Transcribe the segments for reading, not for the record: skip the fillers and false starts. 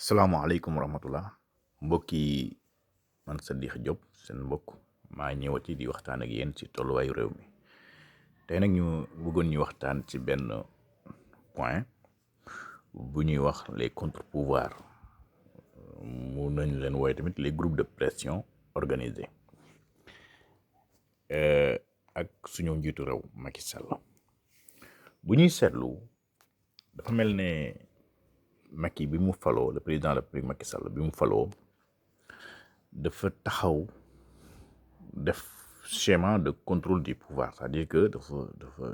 salaamaaleykum wa rahmatullah mbokk yi man Sadikh Diop seen mbokk maa ñëwati di waxtaan ak yéen ci tolluwaayu réew mi tey nag ñu bëggoon ñu waxtaan ci benn point bu ñuy wax les contre-pouvoirs mu nañ leen wooye tamit les groupes de pression organisés ak suñu njiitu réew Macky Sall bu ñuy seetlu dafa mel ne Macky bi mu faloo le président de la République Macky Sall bi mu faloo dafa taxaw def schéma de contrôle du pouvoir c'est-à-dire que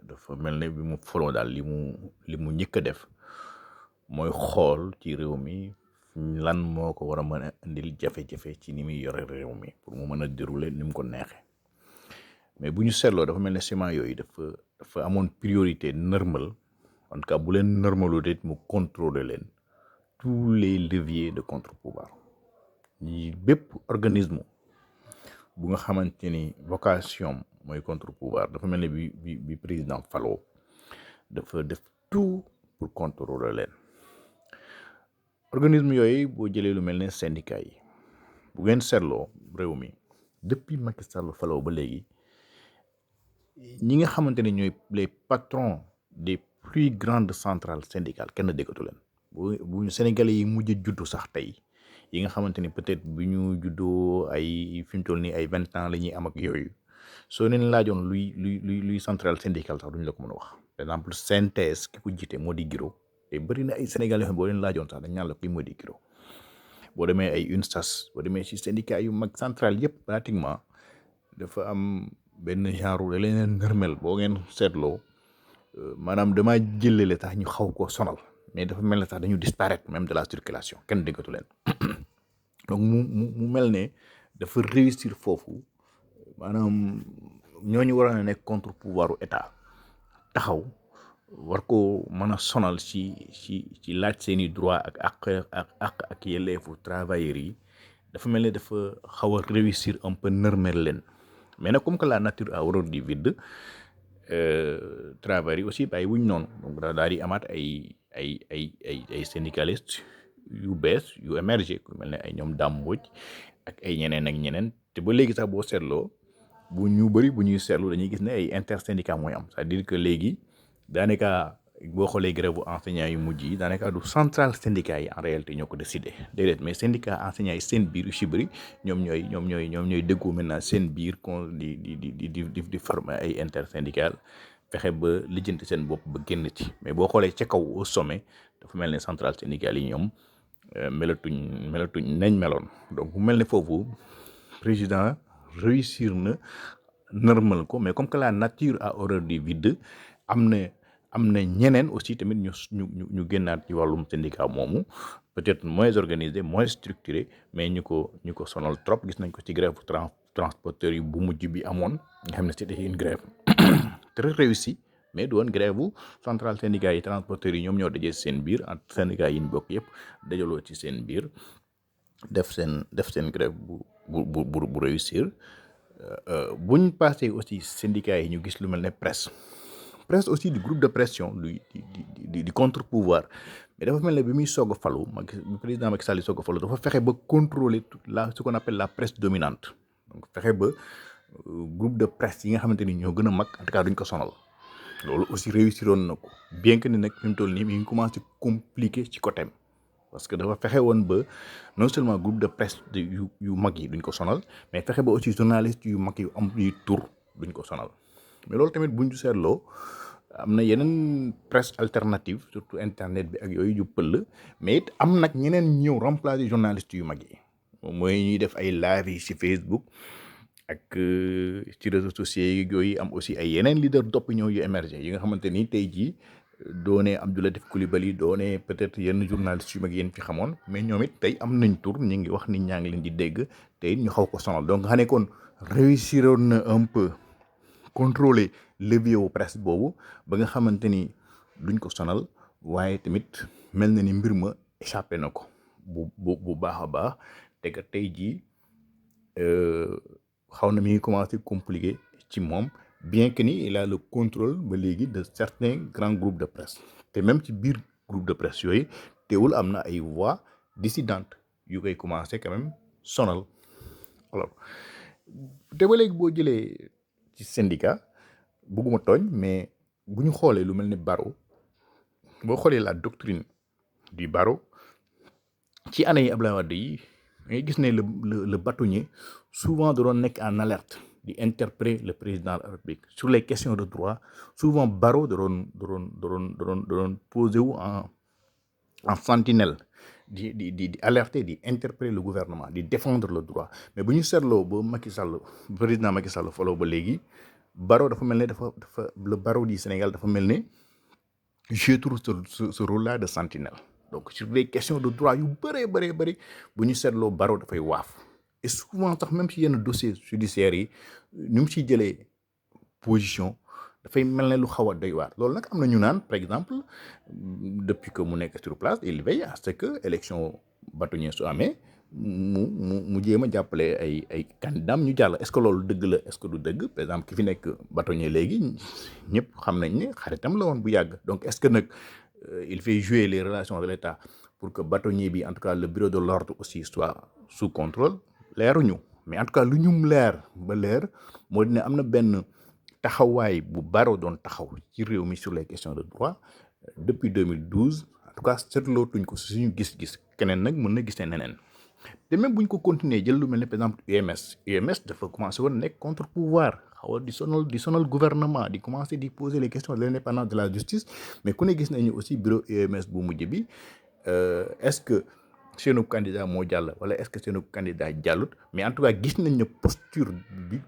dafa mel ne bi mu faloo daal li mu njëkk a def mooy xool ci réew mi lan moo ko war a mën a indil jafe-jafe ci ni muy yore réew mi pour mu mën a dérouler ni mu ko neexee mais bu ñu seetloo dafa mel ne schéma yooyu dafa amoon priorité normal en tout cas bu leen normalu det mu contrôler leen tous les leviers de contre-pouvoir yi bépp organisme bu nga xamante ni vocation mooy contre-pouvoir dafa mel ne bi président faloo dafa def tout pour contrôler leen organisme yooyu boo jëlee lu mel ne syndicat yi bu ngeen seetloo réew mi depuis Macky Sall faloo ba léegi ñi nga xamante ne ñooy les patrons des plus grandes centrales syndicales kenn déggatu leen bu Sénégalais yi mujj juddu sax tey yi nga xamante ni peut-être bi ñu juddoo ay fi mu toll nii ay 20 ans la ñuy am ak yooyu soo leen laajoon luy centrale syndicale sax duñ la ko mën a wax par exemple CNTS ki ko jiite moo di Giro te bëri na ay Sénégalais yoo xam boo leen laajoon sax dañ naan la kii moo di Giro boo demee ay UNSAS boo demee ci syndicat yu mag centrale yëpp pratiquement dafa am benn genre da leen nërmel boo ngeen seetloo maanaam damaa jëlale tax ñu xaw koo sonal mais dafa mel ne sax dañu disparaître même de la circulation kenn déggatu leen donc mu mel ne dafa réussir foofu maanaam ñooñu waroon a nekk contre pouvoiru état taxaw war ko mën a sonal ci laaj seeni droit ak yelleefu travailleurs yi dafa mel ne dafa xaw a réussir un peu nërmel leen mais nag comme que la nature a horreur du vide travailleurs yi aussi bàyyi wuñ noonu donc daal di amaat ay syndicalistes yu bees yu émergé ku mel ne ay ñoom Dame Mbodj ak ay ñeneen ak ñeneen te ba léegi sax boo seetloo bu ñu bëri bu ñuy seetlu dañuy gis ne ay intersyndicat mooy am c'est-à-dire que léegi daanaka boo xoolee grève bu enseignants yu mujj yi daanaka du central syndicat yi en réalité ñoo ko décidé déedéet mais syndicat enseignants yi seen biir yu si bëri ñoom ñooy déggoo maintenant seen biir kon di former ay intersyndical fexe ba lijjanti seen bopp ba génn ci mais boo xoolee ca kaw au sommet dafa mel ne central syndical yi ñoom melatuñ nañ meloon donc mu mel ne foofu président réussir na normal ko mais comme que la nature a horreur du vide am na ñeneen aussi tamit ñu génnaat ci wàllum syndicat moomu peut-être moins organisé moins structuré mais ñu ko sonal trop gis nañ ko ci grève transporteurs yi bu mujj bi amoon nga xam ne c'était une grève très réussi mais du woon grève bu central syndicat yi transporteurs yi ñoom ñoo dajee seen biir ak syndicat yi ñu bokk yëpp dajaloo ci seen biir def seen grève bu réussir buñ passé aussi syndicats yi ñu gis lu mel ne presse aussi du groupe de pression di contre-pouvoir mais dafa mel ne bi muy soog a falu président Macky Sall soog a falu dafa fexe ba contrôler ce qu'on appelle la presse dominante donc fexe ba groupe de presse yi nga xamante ni ñoo gën a mag en tout cas duñ ko sonal loolu aussi réussiroon na ko bien que ni nag fi mu toll nii mi ngi commencé compliqué ci côté parce que dafa fexe woon ba non seulement groupe de presse yu mag yi duñ ko sonal mais fexe ba aussi journaliste yu mag yu am yu tur duñ ko sonal mais loolu tamit buñ seetloo am na yeneen presse alternative surtout internet bi ak yooyu yu pël mais it am nag ñeneen ñëw remplacer journaliste yu mag yi moom mooy ñuy def ay live yi ci Facebook ak ci réseaux sociaux yi yooyu am aussi ay yeneen leader d'opinion yu émergé yi nga xamante ni tey jii doone Abdou Latif Coulibaly doone peut-être yenn journalistes yu mag yéen fi xamoon mais ñoom it tey am nañ tur ñu ngi wax nit ñaa ngi leen di dégg te it ñu xaw ko sonal donc xam ne kon réussiroon na un peu contrôler levier wu presse boobu ba nga xamante ni duñ ko sonal waaye tamit mel na ni mbir ma échappé na ko bu baax a baax te que tey jii xaw na mi ngi commencé compliqué ci moom bien que ni il a le contrôle ba léegi de certains grands groupes de presse te même ci biir groupe de presse yooyu teewul am na ay voix dissidentes yu koy commencé quand même sonal. Alors te ba léegi boo jëlee ci syndicat bëgguma tooñ mais bu ñu xoolee lu mel ni barreau boo xoolee la doctrine du barreau ci année yi Abdoulaye Wade yi ngay gis ne le bâtonnier souvent da doon nekk en alerte di interpeller le président de la République sur les questions de droit. Souvent barreau da doon posé wu en sentinelle di alerter di interpeller le gouvernement di défendre le droit. Mais bu ñu seetloo ba président Macky Sall foloo ba léegi barreau dafa mel ne dafa le barreau du Sénégal dafa mel ne je trouve ce rôle là de sentinelle. Donc sur les questions de droit yu bëree bëri bu ñu seetloo barreau dafay waaf. Et souvent sax même si yenn dossier judiciaire yi ni mu ciy jëlee position dafay mel ne lu xaw a doy waar. Loolu nag am na ñu naan par exemple depuis que mu nekk sur place il veille à ce que élection bâtonnier su amee mu jéem a jàppale ay candidat ñu jàll. Est-ce que loolu dëgg la est-ce que du dëgg par exemple ki fi nekk bâtonnier léegi ñëpp xam nañ ne xaritam la woon bu yàgg. Donc est-ce que nag il fait jouer les relations de l'État pour que bâtonnier bi en tout cas le bureau de l'ordre aussi soit sous contrôle leeruñu. Mais en tout cas lu ñu leer ba leer moo di ne am na benn taxawaay bu barreau doon taxaw ci réew mi sur les questions de droit depuis 2012 en tout cas seetlootuñ ko suñu gis-gis keneen nag mën na gisee neneen. te même bu ñu ko continuer jël lu mel ne par exemple UMS dafa commencé woon nekk contre pouvoir xaw a di sonal gouvernement di commencer di poser les questions de l'indépendance de la justice. Mais ku ne gis nañu aussi bureau UMS bu mujj bi est-ce que seenu candidat moo jàll wala est-ce que seenu candidat jàllut. Mais en tout cas gis nañ ne posture bi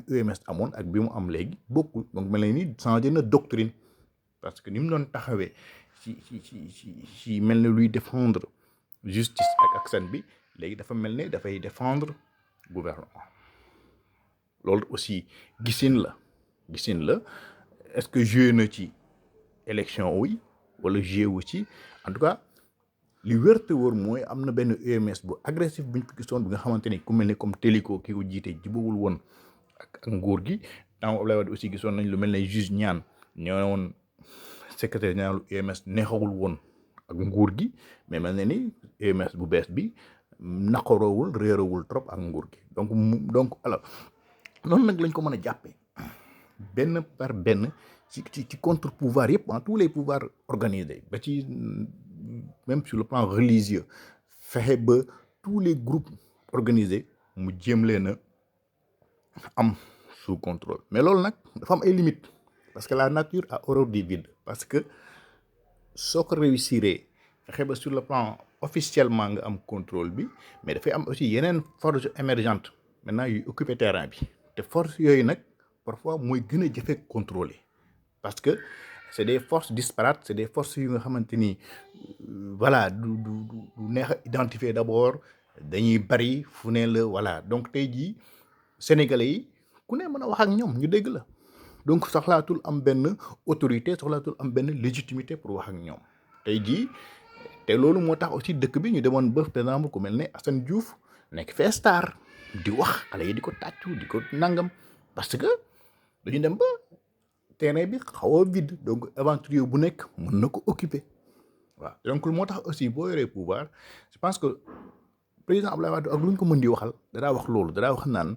UMS amoon ak bi mu am léegi bokkul. Donc mel na ni changé na doctrine parce que ni mu doon taxawee ci mel ne luy défendre justice ak askan bi léegi dafa mel ne dafay défendre gouvernement. Loolu aussi gisin la est-ce que joué na ci élection yi wala joué wu ci. En tout cas li wér te wóor mooy am na benn UMS bu agressif bu ñu fi gisoon bi nga xamante ni ku mel ni comme Téliko ki ko jiite jubawul woon ak nguur gi. temps Abdoulaye Wade aussi gisoon nañ lu mel ne juge ñaan ñoo woon secrétaire général UMS neexawul woon ak nguur gi. Mais mel na ni UMS bu bees bi naqaroowul réerawul trop ak nguur gi. donc alors noonu nag lañ ko mën a jàppee benn par benn ci contre pouvoir yëpp tous les pouvoirs organisés ba ci même sur le plan religieux fexe ba tous les groupes organisés mu jéem leen a am sous contrôle. Mais loolu nag dafa am ay limites parce que la nature a horreur du vide. Parce que soo ko réussiree fexe ba sur le plan officiellement nga am contrôle bi mais dafay am aussi yeneen forces émergentes maintenant yuy occuper terrain bi te forces yooyu nag parfois mooy gën a jafe contrôler parce que c'est des forces disparates, c'est des forces yu nga xamante ni voilà du neex a identifier d'abord dañuy bari fu ne la voilà. Donc tey jii sénégalais yi ku ne mën a wax ak ñoom ñu dégg la. Donc soxlaatul am benn autorité soxlaatul am benn légitimité pour wax ak ñoom tey jii. te loolu moo tax aussi dëkk bi ñu demoon ba par exemple ku mel ne Assane Diouf nekk fee star di wax xale yi di ko tàccu di ko nangam parce que dañu dem ba terrain bi xaw a vide. Donc aventurier bu nekk mën na ko occuper waaw. Donc moo tax aussi boo yoree pouvoir je pense que président Abdoulaye Wade ak lu ñu ko mën di waxal danaa wax loolu danaa wax naan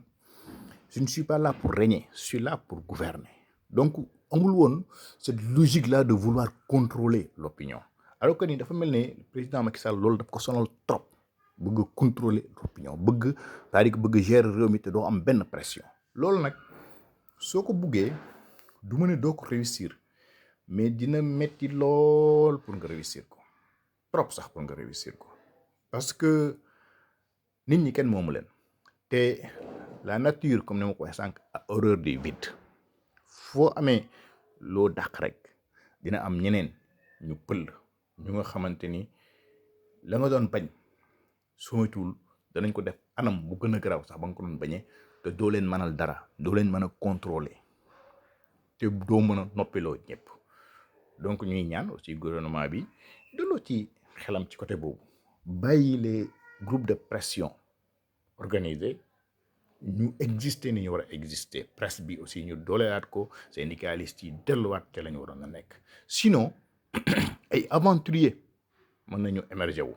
je ne suis pas là pour régner, je suis là pour gouverner. Donc amul woon cette logique là de vouloir contrôler l'opinion. Alors que ni dafa mel ne président Macky Sall loolu daf ko sonal trop bëgg contrôler l'opinion c'est-à-dire que bëgg gérer réew mi te doo am benn pression. Loolu nag soo ko buggee du ma ne doo ko réussir mais dina metti lool pour nga réussir ko trop sax pour nga réussir ko parce que nit ñi kenn moomu leen te la nature comme ni ma ko waxee sànq a horreur du vide. Foo amee loo dàq rek dina am ñeneen ñu pël ñu nga xamante ni la nga doon bañ sooytuwul danañ ko def anam bu gën a garaaw sax ba nga ko doon bañee te doo leen mënal dara doo leen mën a contrôler te doo mën a noppiloo ñëpp. Donc ñuy ñaan aussi gouvernement bi delloo ci xelam ci côté boobu bàyyi les groupes de pression organisés ñu exister ni ñu war a exister. Presse bi aussi ñu dooleelaat ko syndicalistes yi delluwaat ca la ñu waroon a nekk sinon ay aventuriers mën nañu émerger wu.